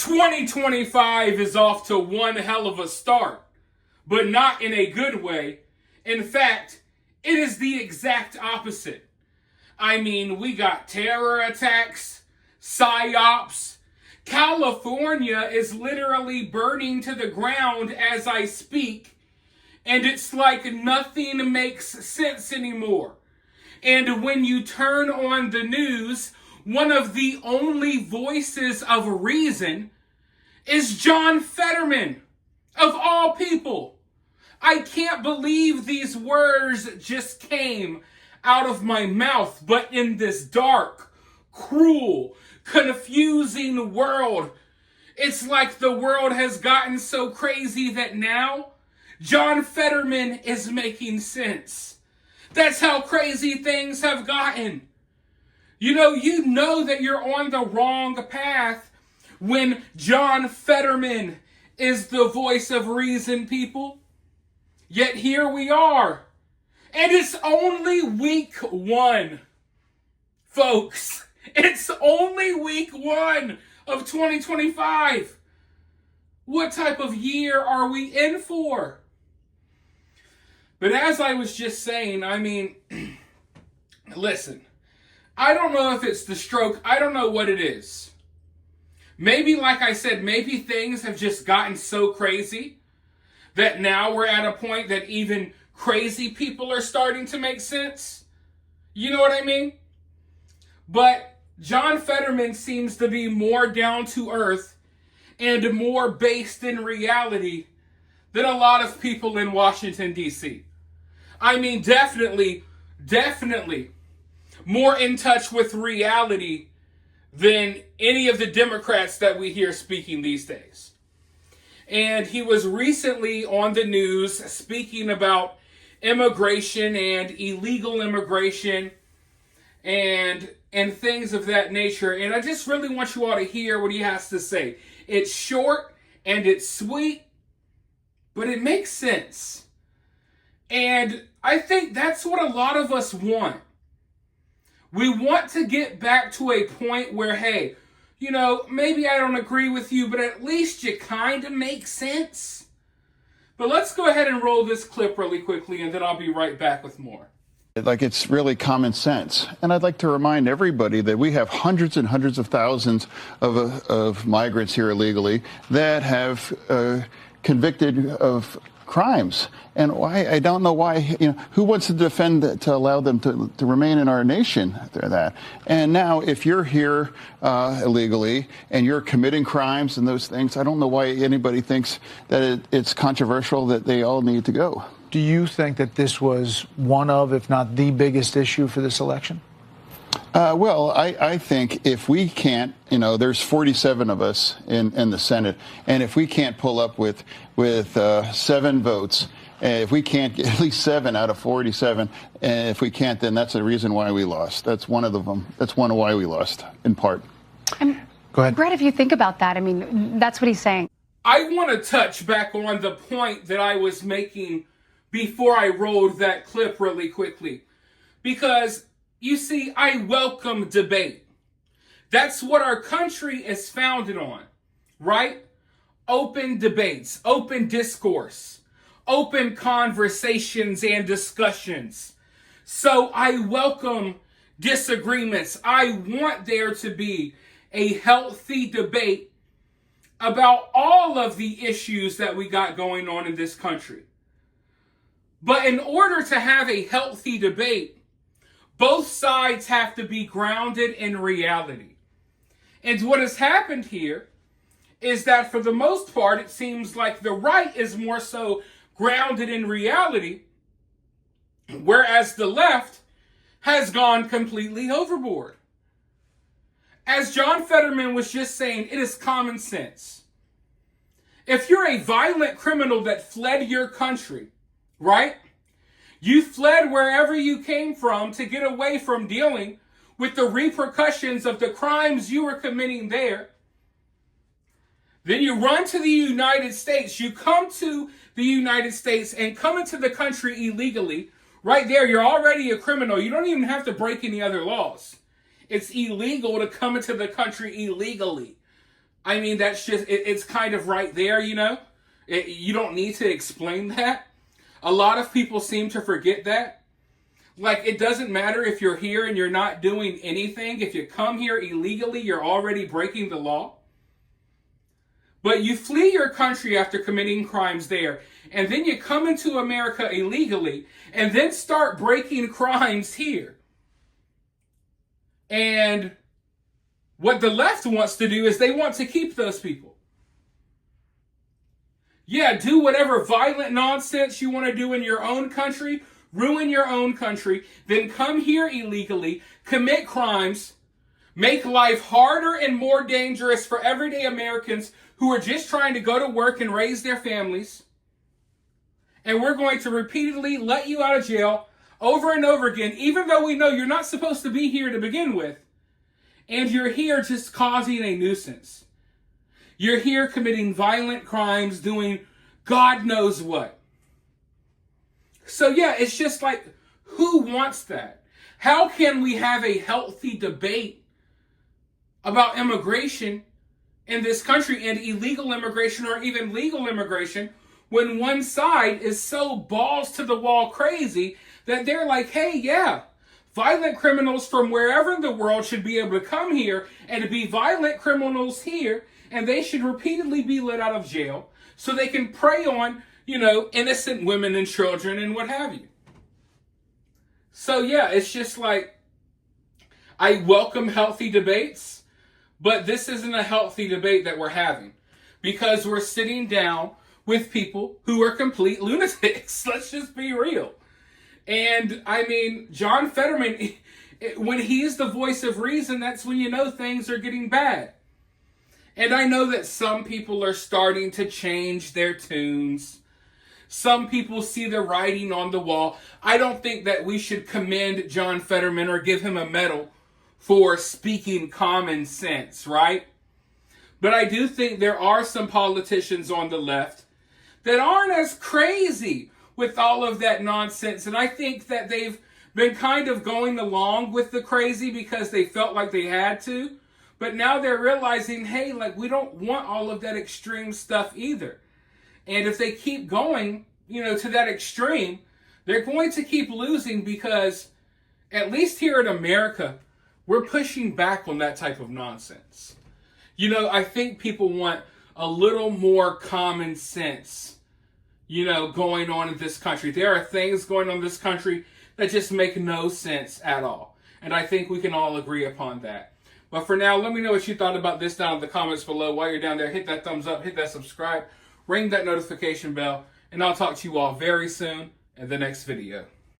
2025 is off to one hell of a start, but not in a good way. In fact, it is the exact opposite. I mean, we got terror attacks, psyops. California is literally burning to the ground as I speak, and it's like nothing makes sense anymore. And when you turn on the news, one of the only voices of reason is John Fetterman, of all people. I can't believe these words just came out of my mouth, but in this dark, cruel, confusing world, it's like the world has gotten so crazy that now John Fetterman is making sense. That's how crazy things have gotten. You know that you're on the wrong path when John Fetterman is the voice of reason, people. Yet here we are. And it's only week 1. Folks, it's only week 1 of 2025. What type of year are we in for? But as I was just saying, I mean, listen, I don't know if it's the stroke. I don't know what it is. Maybe, like I said, maybe things have just gotten so crazy that now we're at a point that even crazy people are starting to make sense. You know what I mean? But John Fetterman seems to be more down to earth and more based in reality than a lot of people in Washington, D.C. I mean, definitely more in touch with reality than any of the Democrats that we hear speaking these days. And he was recently on the news speaking about immigration and illegal immigration and things of that nature. And I just really want you all to hear what he has to say. It's short and it's sweet, but it makes sense. And I think that's what a lot of us want. We want to get back to a point where, hey, maybe I don't agree with you, but at least you kind of make sense. But let's go ahead and roll this clip really quickly, and then I'll be right back with more. Like, it's really common sense. And I'd like to remind everybody that we have hundreds and hundreds of thousands of migrants here illegally that have convicted of crimes. And why? I don't know why. Who wants to defend to allow them to remain in our nation? That. And now, if you're here illegally and you're committing crimes and those things, I don't know why anybody thinks that it's controversial that they all need to go. Do you think that this was one of, if not the biggest issue for this election? Well, I think if we can't, there's 47 of us in the Senate, and if we can't pull up with 7 votes, if we can't get at least 7 out of 47, and if we can't, then that's the reason why we lost. That's one of them. That's one of why we lost, in part. Go ahead. Brett, if you think about that, I mean, that's what he's saying. I want to touch back on the point that I was making before I rolled that clip really quickly. Because, you see, I welcome debate. That's what our country is founded on, right? Open debates, open discourse, open conversations and discussions. So I welcome disagreements. I want there to be a healthy debate about all of the issues that we got going on in this country. But in order to have a healthy debate, both sides have to be grounded in reality. And what has happened here is that for the most part, it seems like the right is more so grounded in reality, whereas the left has gone completely overboard. As John Fetterman was just saying, it is common sense. If you're a violent criminal that fled your country, right? You fled wherever you came from to get away from dealing with the repercussions of the crimes you were committing there. Then you run to the United States. You come to the United States and come into the country illegally. Right there, you're already a criminal. You don't even have to break any other laws. It's illegal to come into the country illegally. I mean, that's just, it's kind of right there, you know? You don't need to explain that. A lot of people seem to forget that. Like, it doesn't matter if you're here and you're not doing anything. If you come here illegally, you're already breaking the law. But you flee your country after committing crimes there, and then you come into America illegally, and then start breaking crimes here. And what the left wants to do is they want to keep those people. Yeah, do whatever violent nonsense you want to do in your own country, ruin your own country, then come here illegally, commit crimes, make life harder and more dangerous for everyday Americans who are just trying to go to work and raise their families. And we're going to repeatedly let you out of jail over and over again, even though we know you're not supposed to be here to begin with. And you're here just causing a nuisance. You're here committing violent crimes, doing God knows what. So yeah, it's just like, who wants that? How can we have a healthy debate about immigration in this country and illegal immigration or even legal immigration when one side is so balls to the wall crazy that they're like, hey, yeah, violent criminals from wherever in the world should be able to come here and be violent criminals here, and they should repeatedly be let out of jail so they can prey on, you know, innocent women and children and what have you. So yeah, it's just like, I welcome healthy debates, but this isn't a healthy debate that we're having because we're sitting down with people who are complete lunatics. Let's just be real. And I mean, John Fetterman, when he's the voice of reason, that's when you know things are getting bad. And I know that some people are starting to change their tunes. Some people see the writing on the wall. I don't think that we should commend John Fetterman or give him a medal for speaking common sense, right? But I do think there are some politicians on the left that aren't as crazy with all of that nonsense. And I think that they've been kind of going along with the crazy because they felt like they had to. But now they're realizing, hey, like, we don't want all of that extreme stuff either. And if they keep going, you know, to that extreme, they're going to keep losing because, at least here in America, we're pushing back on that type of nonsense. You know, I think people want a little more common sense, you know, going on in this country. There are things going on in this country that just make no sense at all. And I think we can all agree upon that. But for now, let me know what you thought about this down in the comments below. While you're down there, hit that thumbs up, hit that subscribe, ring that notification bell, and I'll talk to you all very soon in the next video.